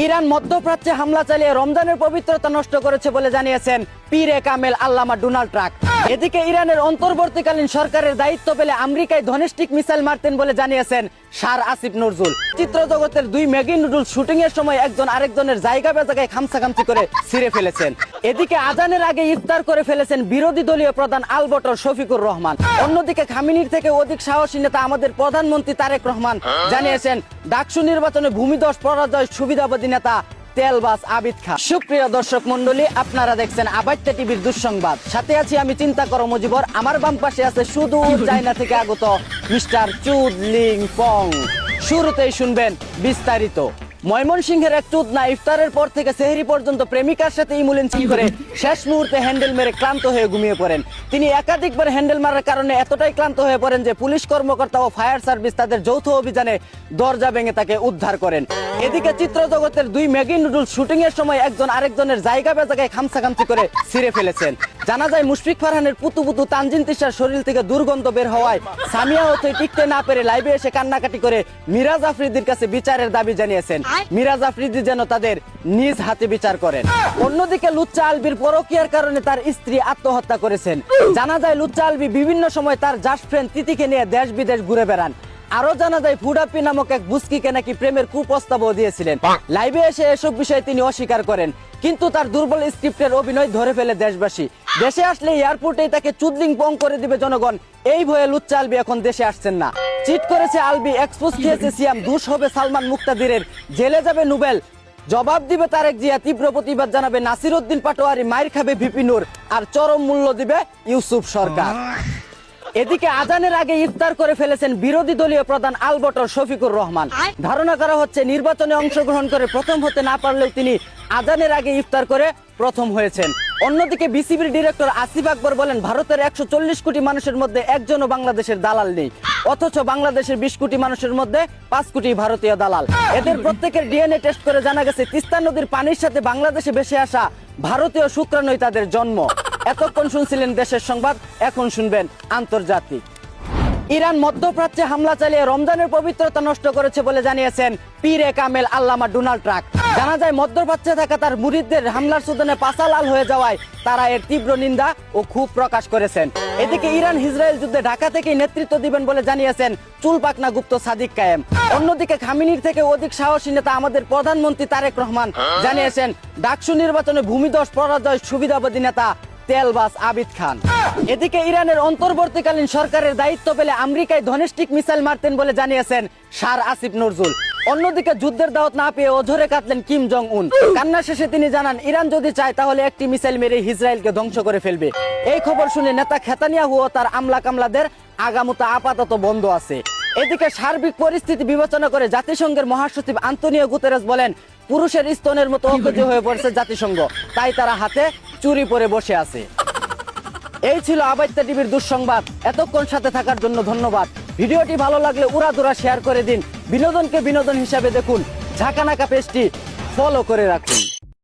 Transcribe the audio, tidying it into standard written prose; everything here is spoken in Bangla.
ইরান মধ্যপ্রাচ্যে হামলা চালিয়ে রমজানের পবিত্রতা নষ্ট করেছে বলে জানিয়েছেন পীরে কামেল আল্লামা ডোনাল্ড ট্রাম্প। এদিকে ইরানের অন্তর্বর্তীকালীন সরকারের দায়িত্ব পেলে আমেরিকায় ধনেস্টিক মিসাইল মারতেন বলে জানিয়েছেন শার আসিফ নজরুল। চিত্রজগতের দুই ম্যাগি নুডুল শুটিং এর সময় একজন আরেকজনের জায়গা বেজায়গায় খামসাখামসি করে ছিঁড়ে ফেলেছেন। এদিকে আজানের আগে ইফতার করে ফেলেছেন বিরোধী দলীয় প্রধান আলবটর শফিকুর রহমান। অন্যদিকে খামিনির থেকে অধিক সাহসী নেতা আমাদের প্রধানমন্ত্রী তারেক রহমান জানিয়েছেন ডাকসু নির্বাচনে ভূমিধস পরাজয় সুবিধাবাদী নেতা তেলবাস আবিদ খান। সুপ্রিয় দর্শক মন্ডলী, আপনারা দেখছেন আবাইত্যা টিভির দুঃসংবাদ। সাথে আছি আমি চিন্তা করো মুজিবর। আমার বাম পাশে আছে সুদূর চায়না থেকে আগত মিস্টার চুদলিং পং। শুরুতেই শুনবেন বিস্তারিত। ময়মনসিংহের এক চুদনা ইফতারের পর থেকে সেহরি পর্যন্ত প্রেমিকার সাথে ইমুলেন্সি করে শেষ মুহূর্তে হ্যান্ডেল মেরে ক্লান্ত হয়ে ঘুমিয়ে পড়েন। তিনি একাধিকবার হ্যান্ডেল মারার কারণে এতটাই ক্লান্ত হয়ে পড়েন যে পুলিশ কর্মকর্তা ও ফায়ার সার্ভিস তাদের যৌথ অভিযানে দরজা ভেঙে তাকে উদ্ধার করেন। এদিকে চিত্রজগতের দুই ম্যাগি নুডুল শুটিং এর সময় একজন আরেকজনের জায়গা বেজায়গায় খামসাখামসি করে ছিঁড়ে ফেলেছেন। জানা যায় মুশফিক ফারহানের পুতু তানজিন তিশার শরীর থেকে দুর্গন্ধ বের হওয়ায় সামিয়া হতে টিকতে না পেরে লাইভে এসে কান্নাকাটি করে মিরাজ আফ্রিদির কাছে বিচারের দাবি জানিয়েছেন। মিরাজ আফ্রিদি যেন তাদের নিজ হাতে বিচার করেন। অন্যদিকে লুচ্চা আলবির পরকীয়ার কারণে তার স্ত্রী আত্মহত্যা করেছেন। জানা যায় লুচ্চা আলবি বিভিন্ন সময় তার জাস্ট ফ্রেন্ড তিতিকে নিয়ে দেশ বিদেশ ঘুরে বেড়ান। আরো জানা যায় ফুডাপি নামক এক বুস্কিকে নাকি প্রেমের কুপ্রস্তাবও দিয়েছিলেন। লাইভে এসে এসব বিষয়ে তিনি অস্বীকার করেন, কিন্তু তার দুর্বল স্ক্রিপ্টের অভিনয় ধরে ফেলে দেশবাসী। দেশে আসলে এয়ারপোর্টেই তাকে চুদলিং পং করে দিবে জনগণ, এই ভয়ে লুচ্চা আলবি এখন দেশে আসছেন না। চিট করেছে আলবি, এক্সপোজ খেয়েছে সিয়াম, দুষ হবে সালমান মুক্তাদিরের, জেলে যাবে নোবেল, জবাব দিবে তারেক জিয়া, তীব্র প্রতিবাদ জানাবে নাসির উদ্দিন পাটোয়ারি, মাইর খাবে ভিপি নূর, আর চরম মূল্য দিবে ইউসুফ সরকার। এদিকে আজানের আগে ইফতার করে ফেলেছেন বিরোধী দলীয় প্রধান আলবটর শফিকুর রহমান। ধারণা করা হচ্ছে নির্বাচনে অংশগ্রহণ করে প্রথম হতে না পারলেও তিনি আজানের আগে ইফতার করে প্রথম হয়েছেন। অন্যদিকে বিসিবির ডিরেক্টর আসিফ আকবর বলেন ভারতের 140 কোটি মানুষের মধ্যে একজনও বাংলাদেশের দালাল নেই, অথচ বাংলাদেশের 20 কোটি মানুষের মধ্যে 5 কোটি ভারতীয় দালাল। এদের প্রত্যেকের ডিএনএ টেস্ট করে জানা গেছে তিস্তা নদীর পানির সাথে বাংলাদেশে ভেসে আসা ভারতীয় শুক্রাণুই তাদের জন্ম। এতক্ষণ শুনছিলেন দেশের সংবাদ, এখন শুনবেন আন্তর্জাতিক। ইরান মধ্যপ্রাচ্যে হামলা চালিয়ে রমজানের পবিত্রতা নষ্ট করেছে বলে জানিয়েছেন পীরে কামেল আল্লামা ডোনাল্ড ট্রাম্প। জানা যায় মধ্যপ্রাচ্যে থাকা তার মুরিদদের হামলার সুদানে পাছা লাল হয়ে যাওয়ায় তারা এর তীব্র নিন্দা ও ক্ষোভ প্রকাশ করেছেন। এদিকে ইরান ইসরায়েল যুদ্ধে ঢাকা থেকেই নেতৃত্ব দিবেন বলে জানিয়েছেন চুলপাকনা গুপ্ত সাদিক কায়েম। অন্যদিকে খামিনির থেকে অধিক সাহসী নেতা আমাদের প্রধানমন্ত্রী তারেক রহমান জানিয়েছেন ডাকসু নির্বাচনে ভূমিধস পরাজয় সুবিধাবাদী নেতা তেলবাস আবিদ খান। এদিকে ইরানের অন্তর্বর্তীকালীন সরকারের দায়িত্ব পেলে আমেরিকায় ধনেস্টিক মিসাইল মারতেন বলে জানিয়েছেন শার আসিফ নজরুল। অন্যদিকে যুদ্ধের দাওয়াত না পেয়ে অঝরে কাটলেন কিম জং উন। কান্না শেষে তিনি জানান ইরান যদি চায় তাহলে একটি মিসাইল মেরে ইসরায়েলকে ধ্বংস করে ফেলবে। এই খবর শুনে নেতা নেতানিয়াহু ও তার আমলা কামলাদের আগামুতা আপাতত বন্ধ আছে। এদিকে সার্বিক পরিস্থিতি বিবেচনা করে জাতিসংঘের মহাসচিব আন্তোনিও গুতেরেস বলেন পুরুষের স্তনের মতো অকেজো হয়ে পড়েছে জাতিসংঘ, তাই তারা হাতে চুরি পরে বসে আছে। এই ছিল আবাইত্যা টিভির দুঃসংবাদ। এতক্ষণ সাথে থাকার জন্য ধন্যবাদ। ভিডিওটি ভালো লাগলে উড়াদুরা শেয়ার করে দিন। বিনোদনকে বিনোদন হিসাবে দেখুন। ঝাঁকানাকা পেজটি ফলো করে রাখুন।